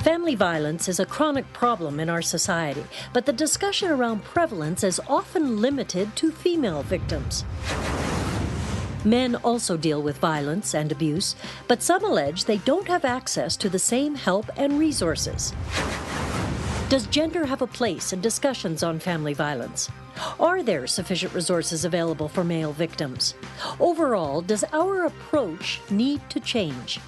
Family violence is a chronic problem in our society, but the discussion around prevalence is often limited to female victims. Men also deal with violence and abuse, but some allege they don't have access to the same help and resources. Does gender have a place in discussions on family violence? Are there sufficient resources available for male victims? Overall, does our approach need to change?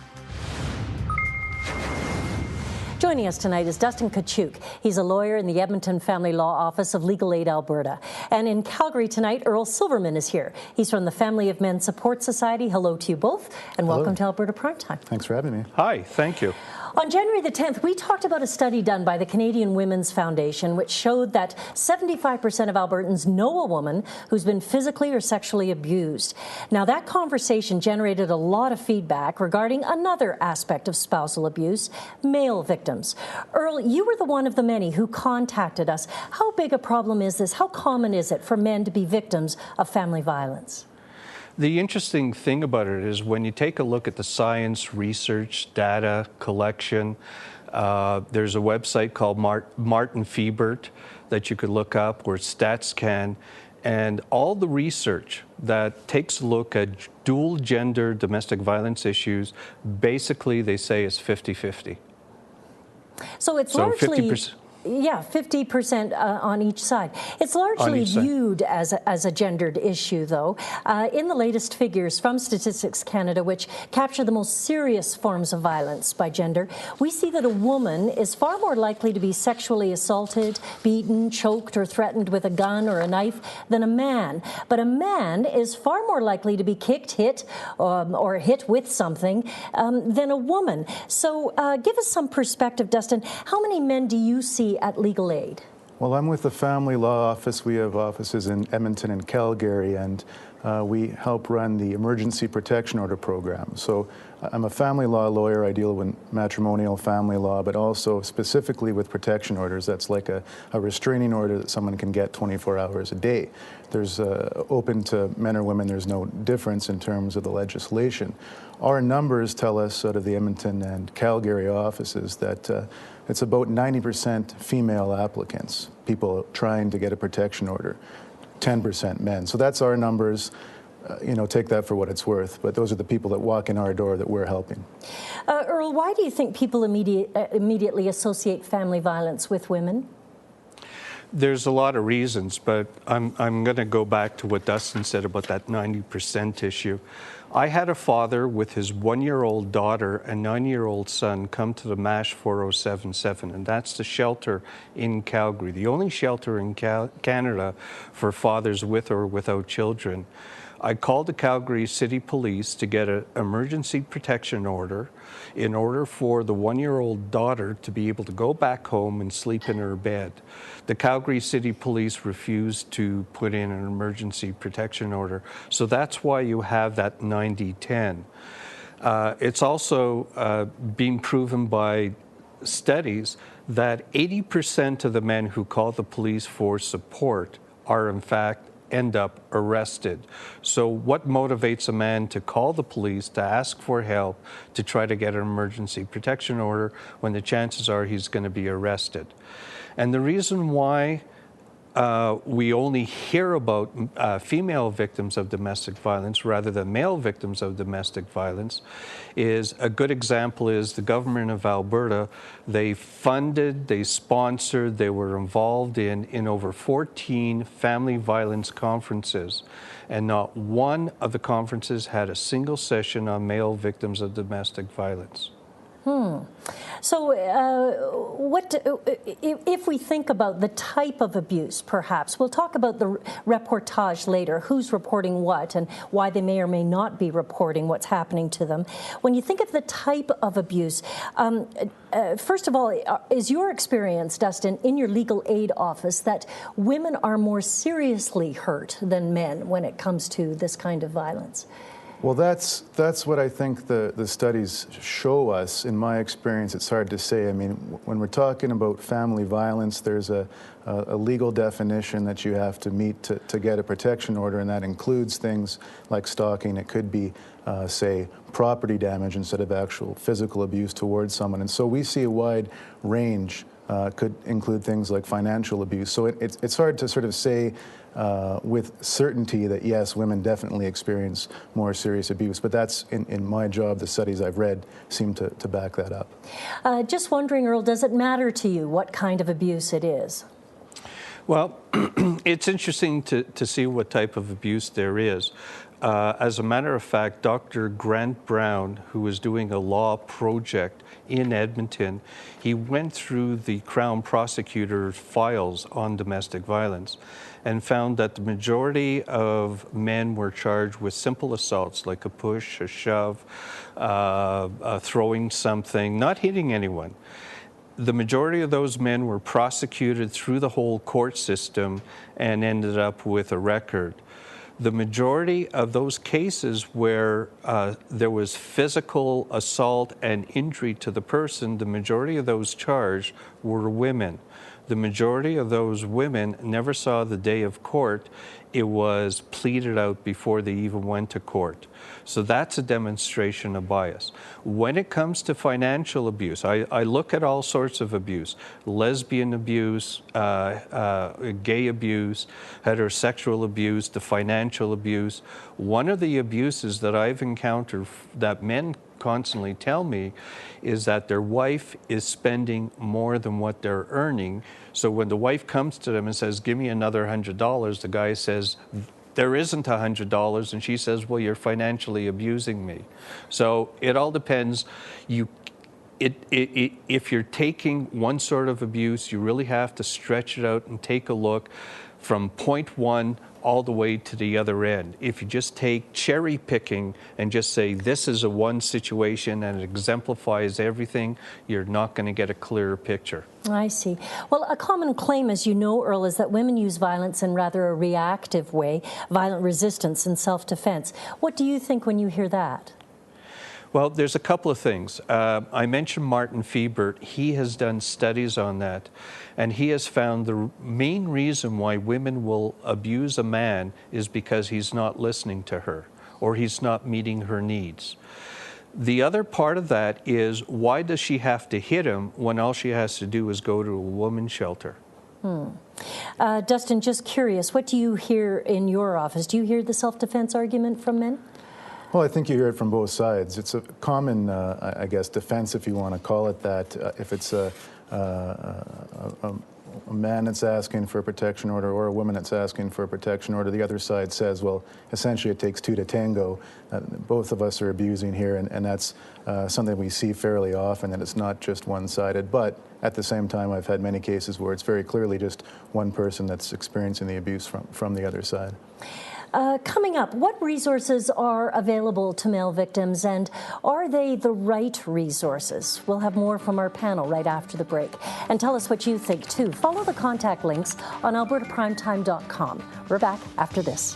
Joining us tonight is Dustin Kachuk. He's a lawyer in the Edmonton Family Law Office of Legal Aid Alberta. And in Calgary tonight, Earl Silverman is here. He's from the Family of Men Support Society. Hello to you both, and welcome to Alberta Primetime. Thanks for having me. Hi, thank you. On January the 10th, we talked about a study done by the Canadian Women's Foundation, which showed that 75% of Albertans know a woman who's been physically or sexually abused. Now, that conversation generated a lot of feedback regarding another aspect of spousal abuse, male victims. Earl, you were the one of the many who contacted us. How big a problem is this? How common is it for men to be victims of family violence? The interesting thing about it is when you take a look at the science, research, data, collection, there's a website called Martin Fiebert that you could look up, or StatsCan, and all the research that takes a look at dual gender domestic violence issues, basically they say is 50-50. So it's largely 50%. Yeah, 50% on each side. It's largely viewed as a gendered issue, though. In the latest figures from Statistics Canada, which capture the most serious forms of violence by gender, we see that a woman is far more likely to be sexually assaulted, beaten, choked, or threatened with a gun or a knife than a man. But a man is far more likely to be kicked, hit, or hit with something than a woman. So give us some perspective, Dustin. How many men do you see at Legal Aid? Well, I'm with the Family Law Office. We have offices in Edmonton and Calgary, and we help run the Emergency Protection Order program. So I'm a family law lawyer. I deal with matrimonial family law, but also specifically with protection orders. That's like a restraining order that someone can get 24 hours a day. There's open to men or women. There's no difference in terms of the legislation. Our numbers tell us out of the Edmonton and Calgary offices that it's about 90% female applicants, people trying to get a protection order, 10% men. So that's our numbers. Take that for what it's worth. But those are the people that walk in our door that we're helping. Earl, why do you think people immediately associate family violence with women? There's a lot of reasons, but I'm going to go back to what Dustin said about that 90% issue. I had a father with his 1-year-old daughter and 9-year-old son come to the MASH 4077, and that's the shelter in Calgary, the only shelter in Canada for fathers with or without children. I called the Calgary City Police to get an emergency protection order in order for the 1-year-old daughter to be able to go back home and sleep in her bed. The Calgary City Police refused to put in an emergency protection order. So that's why you have that 90-10. It's also been proven by studies that 80% of the men who call the police for support are in fact end up arrested. So what motivates a man to call the police, to ask for help, to try to get an emergency protection order when the chances are he's going to be arrested? And the reason why we only hear about female victims of domestic violence rather than male victims of domestic violence is a good example is the government of Alberta. They funded, they sponsored, they were involved in over 14 family violence conferences, and not one of the conferences had a single session on male victims of domestic violence. So if we think about the type of abuse, perhaps, we'll talk about the reportage later, who's reporting what and why they may or may not be reporting what's happening to them. When you think of the type of abuse, first of all, is your experience, Dustin, in your legal aid office that women are more seriously hurt than men when it comes to this kind of violence? Well, that's what I think the studies show us. In my experience, it's hard to say. I mean, when we're talking about family violence, there's a legal definition that you have to meet to get a protection order, and that includes things like stalking. It could be say, property damage instead of actual physical abuse towards someone. And so we see a wide range. Could include things like financial abuse. So it's hard to sort of say with certainty that yes, women definitely experience more serious abuse, but that's in my job, the studies I've read seem to back that up. Just wondering, Earl, does it matter to you what kind of abuse it is? Well, it's interesting to see what type of abuse there is. As a matter of fact, Dr. Grant Brown, who was doing a law project in Edmonton, he went through the Crown prosecutor's files on domestic violence and found that the majority of men were charged with simple assaults like a push, a shove, throwing something, not hitting anyone. The majority of those men were prosecuted through the whole court system and ended up with a record. The majority of those cases where there was physical assault and injury to the person, the majority of those charged were women. The majority of those women never saw the day of court. It was pleaded out before they even went to court. So that's a demonstration of bias. When it comes to financial abuse, I look at all sorts of abuse: lesbian abuse, gay abuse, heterosexual abuse, the financial abuse. One of the abuses that I've encountered that men constantly tell me is that their wife is spending more than what they're earning. So when the wife comes to them and says, "Give me another $100," the guy says, "There isn't $100," and she says, "Well, you're financially abusing me." So it all depends. If you're taking one sort of abuse, you really have to stretch it out and take a look from point one all the way to the other end. If you just take cherry picking and just say this is a one situation and it exemplifies everything, you're not going to get a clearer picture. I see. Well, a common claim, as you know, Earl, is that women use violence in rather a reactive way, violent resistance and self-defense. What do you think when you hear that? Well, there's a couple of things. I mentioned Martin Fiebert. He has done studies on that, and he has found the main reason why women will abuse a man is because he's not listening to her or he's not meeting her needs. The other part of that is, why does she have to hit him when all she has to do is go to a women's shelter? Dustin, just curious, what do you hear in your office? Do you hear the self-defense argument from men? Well, I think you hear it from both sides. It's a common, I guess, defense, if you want to call it that. If it's a man that's asking for a protection order or a woman that's asking for a protection order, the other side says, well, essentially it takes two to tango. Both of us are abusing here, and that's something we see fairly often, and it's not just one-sided. But at the same time, I've had many cases where it's very clearly just one person that's experiencing the abuse from the other side. Coming up, what resources are available to male victims, and are they the right resources? We'll have more from our panel right after the break. And tell us what you think, too. Follow the contact links on albertaprimetime.com. We're back after this.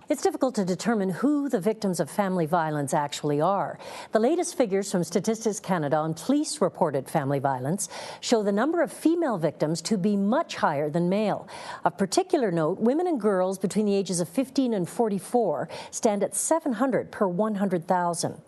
It's difficult to determine who the victims of family violence actually are. The latest figures from Statistics Canada on police-reported family violence show the number of female victims to be much higher than male. Of particular note, women and girls between the ages of 15 and 44 stand at 700 per 100,000.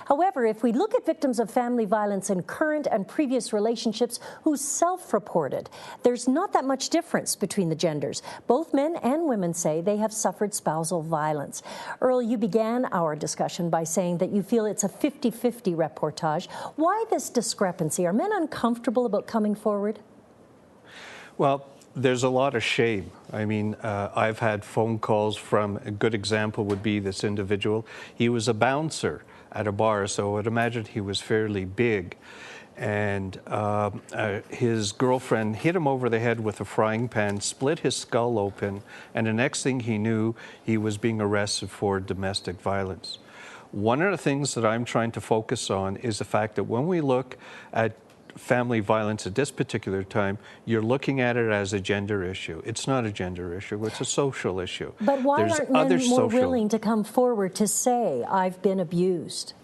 However, if we look at victims of family violence in current and previous relationships who self-reported, there's not that much difference between the genders. Both men and women say they have suffered spousal violence. Earl, you began our discussion by saying that you feel it's a 50-50 reportage. Why this discrepancy? Are men uncomfortable about coming forward? Well, there's a lot of shame. I mean, I've had phone calls from, a good example would be this individual. He was a bouncer at a bar, so I'd imagine he was fairly big. And his girlfriend hit him over the head with a frying pan, split his skull open, and the next thing he knew, he was being arrested for domestic violence. One of the things that I'm trying to focus on is the fact that when we look at family violence at this particular time, you're looking at it as a gender issue. It's not a gender issue, it's a social issue. But why aren't men more willing to come forward to say, I've been abused?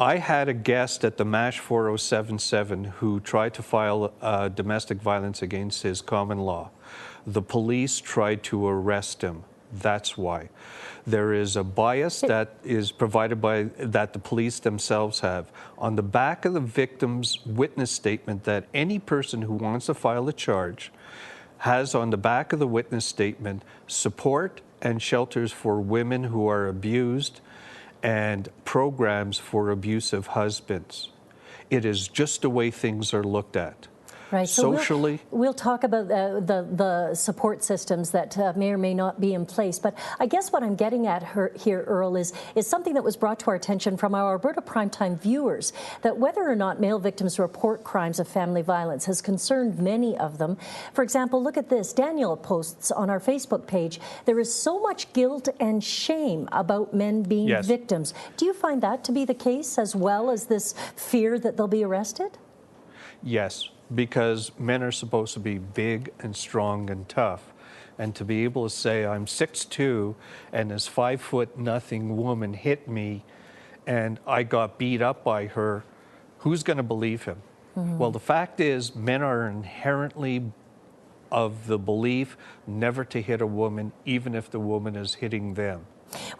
I had a guest at the MASH 4077 who tried to file domestic violence against his common law. The police tried to arrest him. That's why. There is a bias that is provided by, that the police themselves have. On the back of the victim's witness statement that any person who wants to file a charge has on the back of the witness statement support and shelters for women who are abused and programs for abusive husbands. It is just the way things are looked at. Right. Socially. So we'll talk about the support systems that may or may not be in place. But I guess what I'm getting at here, Earl, is something that was brought to our attention from our Alberta primetime viewers, that whether or not male victims report crimes of family violence has concerned many of them. For example, look at this. Daniel posts on our Facebook page, there is so much guilt and shame about men being victims. Do you find that to be the case, as well as this fear that they'll be arrested? Yes. Because men are supposed to be big and strong and tough. And to be able to say, I'm 6'2", and this 5'0" woman hit me, and I got beat up by her, who's going to believe him? Mm-hmm. Well, the fact is, men are inherently of the belief never to hit a woman, even if the woman is hitting them.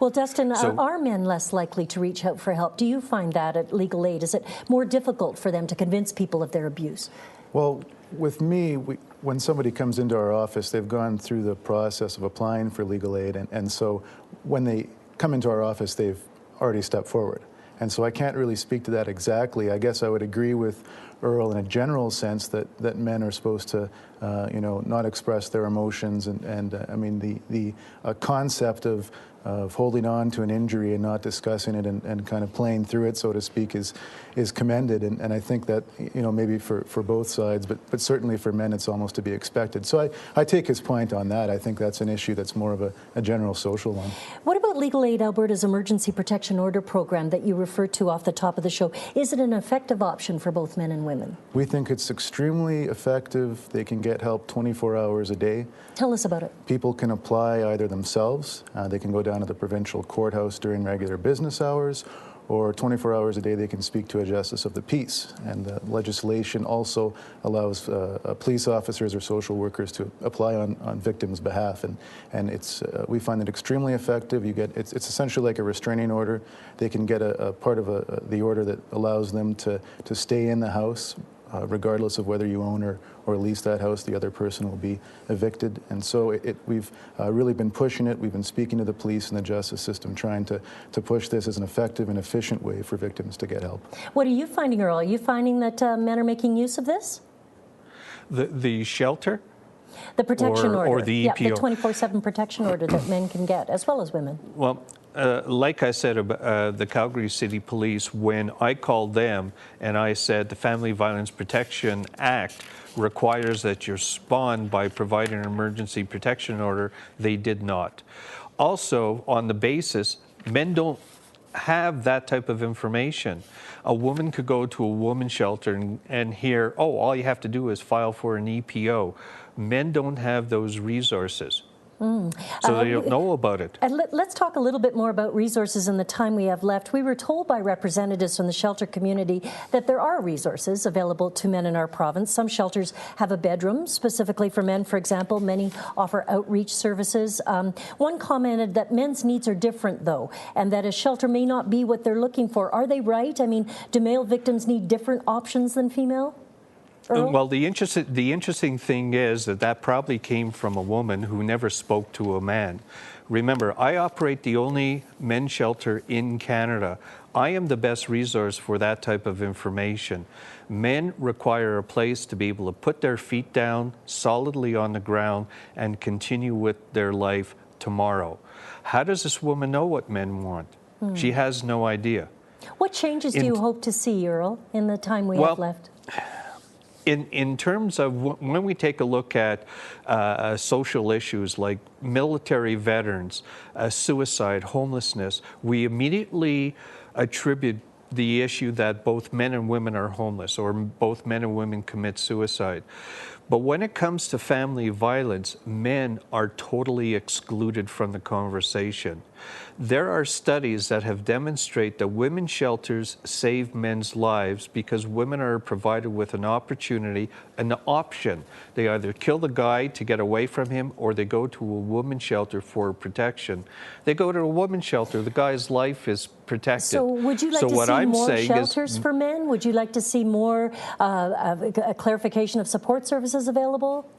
Well, Dustin, are men less likely to reach out for help? Do you find that at Legal Aid? Is it more difficult for them to convince people of their abuse? Well, with me, when somebody comes into our office, they've gone through the process of applying for legal aid, and so when they come into our office, they've already stepped forward. And so I can't really speak to that exactly. I guess I would agree with Earl in a general sense that men are supposed to, not express their emotions, and I mean the concept of holding on to an injury and not discussing it and kind of playing through it, so to speak, is commended, and I think that maybe for both sides, but certainly for men it's almost to be expected. So I take his point on that. I think that's an issue that's more of a general social one. What about Legal Aid Alberta's Emergency Protection Order program that you referred to off the top of the show? Is it an effective option for both men and women? We think it's extremely effective. They can get help 24 hours a day. Tell us about it. People can apply either themselves, they can go down to the provincial courthouse during regular business hours, or 24 hours a day they can speak to a justice of the peace. And the legislation also allows police officers or social workers to apply on victims' behalf, and it's we find it extremely effective. It's essentially like a restraining order. They can get a part of the order that allows them to stay in the house. Regardless of whether you own or lease that house, the other person will be evicted. And so we've really been pushing it. We've been speaking to the police and the justice system, trying to push this as an effective and efficient way for victims to get help. What are you finding, Earl? Are you finding that men are making use of this? The shelter? The protection order. Or the EPO. Yeah, the 24/7 protection order that men can get, as well as women. Well, like I said about the Calgary City Police, when I called them and I said the Family Violence Protection Act requires that you respond by providing an emergency protection order, they did not. Also, on the basis, men don't have that type of information. A woman could go to a women's shelter and hear, oh, all you have to do is file for an EPO. Men don't have those resources. So they don't know about it. And let's talk a little bit more about resources in the time we have left. We were told by representatives from the shelter community that there are resources available to men in our province. Some shelters have a bedroom specifically for men, for example. Many offer outreach services. One commented that men's needs are different, though, and that a shelter may not be what they're looking for. Are they right? I mean, do male victims need different options than female? Earl? Well, the interesting thing is that probably came from a woman who never spoke to a man. Remember, I operate the only men's shelter in Canada. I am the best resource for that type of information. Men require a place to be able to put their feet down solidly on the ground and continue with their life tomorrow. How does this woman know what men want? She has no idea. What changes do you hope to see, Earl, in the time we have left? In terms of when we take a look at social issues like military veterans, suicide, homelessness, we immediately attribute the issue that both men and women are homeless or both men and women commit suicide. But when it comes to family violence, men are totally excluded from the conversation. There are studies that have demonstrated that women's shelters save men's lives because women are provided with an opportunity, an option. They either kill the guy to get away from him, or they go to a women's shelter for protection. They go to a women's shelter, the guy's life is protected. So would you like to see more shelters for men? Would you like to see more a clarification of support services available?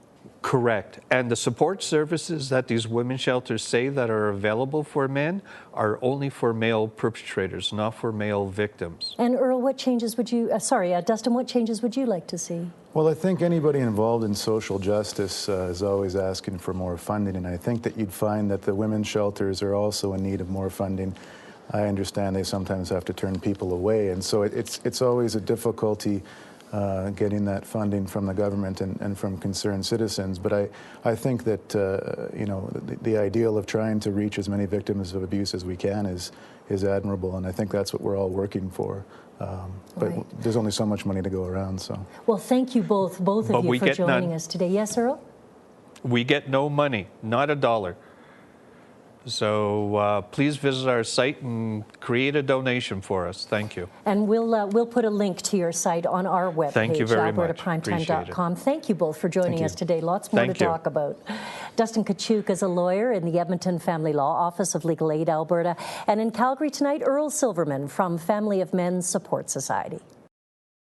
Correct. And the support services that these women's shelters say that are available for men are only for male perpetrators, not for male victims. And Earl, what changes would you, Dustin, what changes would you like to see? Well, I think anybody involved in social justice is always asking for more funding, and I think that you'd find that the women's shelters are also in need of more funding. I understand they sometimes have to turn people away, and so it's always a difficulty getting that funding from the government and from concerned citizens. But I think that you know, the ideal of trying to reach as many victims of abuse as we can is admirable, and I think that's what we're all working for. But there's only so much money to go around. So. Well, thank you both of you for joining us today. Yes, Earl? We get no money, not a dollar. So please visit our site and create a donation for us. Thank you. And we'll put a link to your site on our webpage, Thank you very much. albertaprimetime.com. Thank you both for joining us today. Lots more to talk about. Dustin Kachuk is a lawyer in the Edmonton Family Law Office of Legal Aid Alberta. And in Calgary tonight, Earl Silverman from Family of Men Support Society.